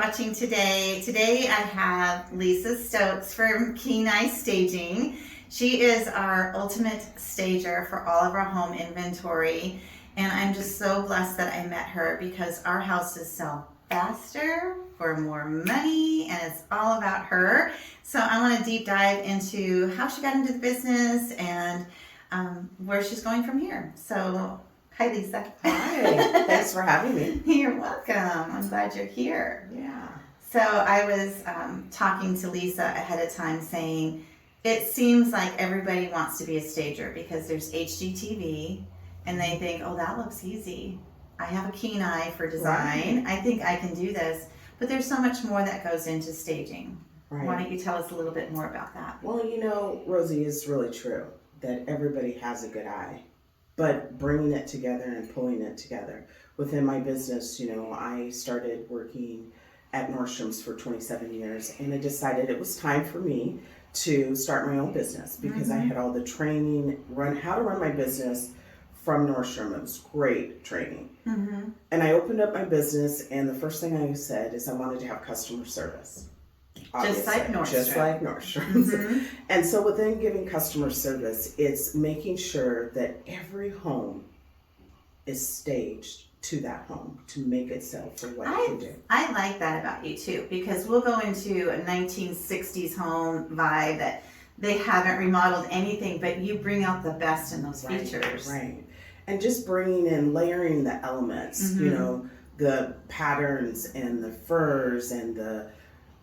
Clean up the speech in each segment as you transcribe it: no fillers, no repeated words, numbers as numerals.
watching today. Today I have Lisa Stokes from Kenai Staging. She is our ultimate stager for all of our home inventory. And I'm just so blessed that I met her because our houses sell faster for more money and it's all about her. So I want to deep dive into how she got into the business and where she's going from here. So hi, Lisa. Hi, thanks for having me. You're welcome. I'm glad you're here. Yeah. So I was talking to Lisa ahead of time saying, it seems like everybody wants to be a stager because there's HGTV and they think, oh, that looks easy. I have a keen eye for design. Right. I think I can do this. But there's so much more that goes into staging. Right. Why don't you tell us a little bit more about that? Well, you know, Rosie, it's really true that everybody has a good eye. But bringing it together and pulling it together. Within my business, you know, I started working at Nordstrom's for 27 years and I decided it was time for me to start my own business because I had all the training, how to run my business from Nordstrom. It was great training. And I opened up my business and the first thing I said is I wanted to have customer service. Just like Nordstrom. Just like Nordstrom's. And so within giving customer service, it's making sure that every home is staged to that home to make it sell for what it can do. I like that about you too, because we'll go into a 1960s home vibe that they haven't remodeled anything, but you bring out the best in those features. Right. And just bringing in, layering the elements, you know, the patterns and the furs and the,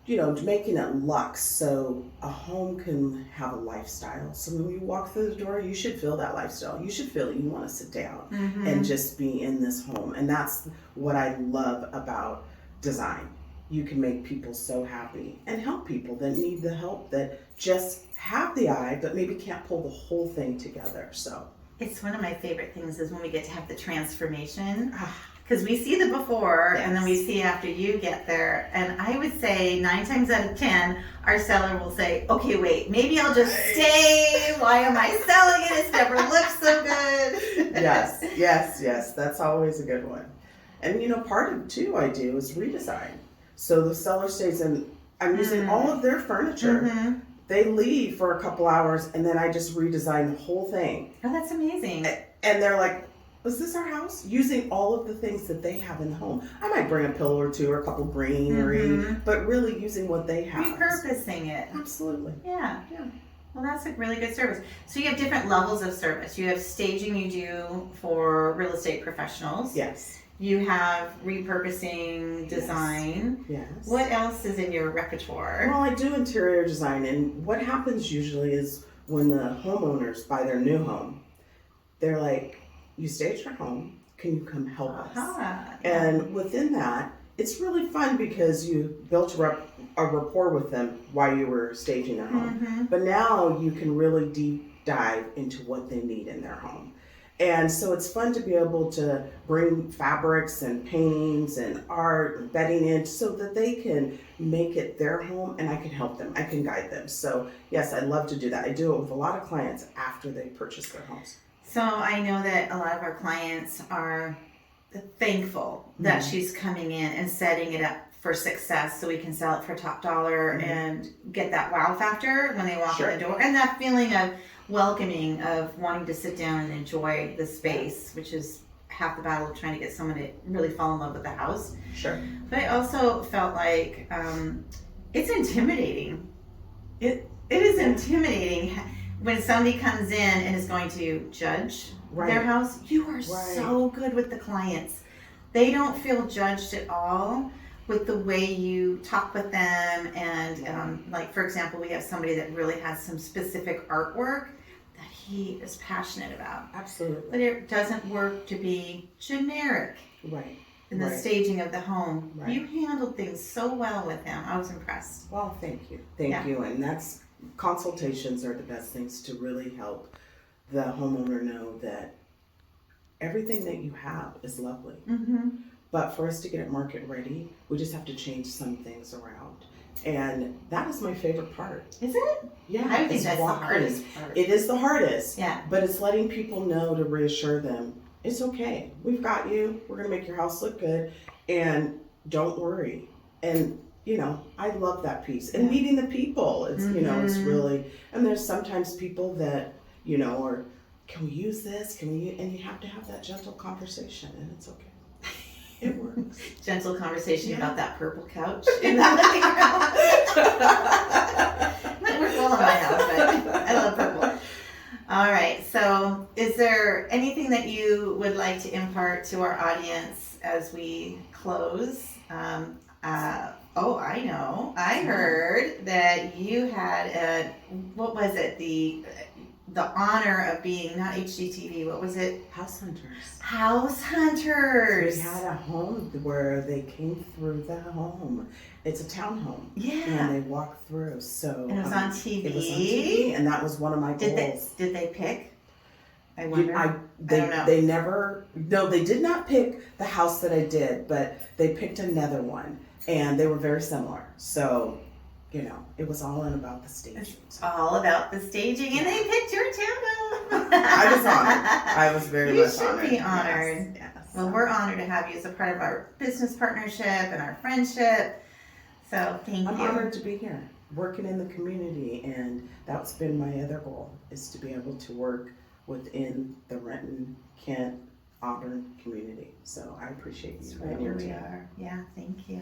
you know, making it luxe so a home can have a lifestyle. So when you walk through the door, you should feel that lifestyle. You should feel you want to sit down and just be in this home. And that's what I love about design. You can make people so happy and help people that need the help, that just have the eye, but maybe can't pull the whole thing together. So it's one of my favorite things is when we get to have the transformation. Because we see the before and then we see after you get there. And I would say 9 times out of 10, our seller will say, okay, wait, maybe I'll just stay. Why am I selling it? It's never looked so good. Yes. That's always a good one. And you know, part of too I do is redesign. So the seller stays in, I'm using all of their furniture. They leave for a couple hours and then I just redesign the whole thing. Oh, that's amazing. And they're like, was this our house? Using all of the things that they have in the home. I might bring a pillow or two or a couple greenery, but really using what they have. Repurposing it. Absolutely. Yeah. Well, that's a really good service. So you have different levels of service. You have staging you do for real estate professionals. Yes. You have repurposing design. Yes. What else is in your repertoire? Well, I do interior design, and what happens usually is when the homeowners buy their new home, they're like, you staged our home, can you come help us? And within that, it's really fun because you built a rapport with them while you were staging their home. But now you can really deep dive into what they need in their home. And so it's fun to be able to bring fabrics and paintings and art and bedding in so that they can make it their home and I can help them. I can guide them. So yes, I love to do that. I do it with a lot of clients after they purchase their homes. So I know that a lot of our clients are thankful that she's coming in and setting it up for success so we can sell it for top dollar and get that wow factor when they walk in the door. And that feeling of welcoming, of wanting to sit down and enjoy the space, which is half the battle of trying to get someone to really fall in love with the house. Sure. But I also felt like it's intimidating. It is intimidating when somebody comes in and is going to judge their house. You are so good with the clients. They don't feel judged at all with the way you talk with them. And like, for example, we have somebody that really has some specific artwork that he is passionate about. Absolutely. But it doesn't work to be generic. In the staging of the home. You handled things so well with him. I was impressed. Well, thank you. Thank you. And that's, consultations are the best things to really help the homeowner know that everything that you have is lovely. But for us to get it market ready, we just have to change some things around. And that is my favorite part. Is it? Yeah. I think that's the hardest part. It is the hardest. Yeah. But it's letting people know, to reassure them, it's okay. We've got you. We're going to make your house look good. And don't worry. And, you know, I love that piece. And meeting the people, it's, you know, it's really, and there's sometimes people that, you know, or can we use this? Can we, and you have to have that gentle conversation, and it's okay. It works. Gentle conversation about that purple couch in the living room. Might work well in my house, but I love purple. All right, so is there anything that you would like to impart to our audience as we close? Oh, I know. I heard that you had what was it? The honor of being, not HGTV, what was it? House hunters. House hunters. We had a home where they came through the home. It's a townhome. Yeah. And they walked through. So and it was on TV. It was on TV, and that was one of my goals. Did they pick? I wonder. I don't know. They never. No, they did not pick the house that I did, but they picked another one, and they were very similar. So, you know, it was all in about the staging. It's all about the staging, and they picked your townhome. I was honored. I was very much honored. You should be honored. Yes. Well, we're honored to have you as a part of our business partnership and our friendship. So thank you. I'm honored to be here, working in the community, and that's been my other goal, is to be able to work within the Renton, Kent, Auburn community. So I appreciate you. That's right where we are. Yeah, thank you.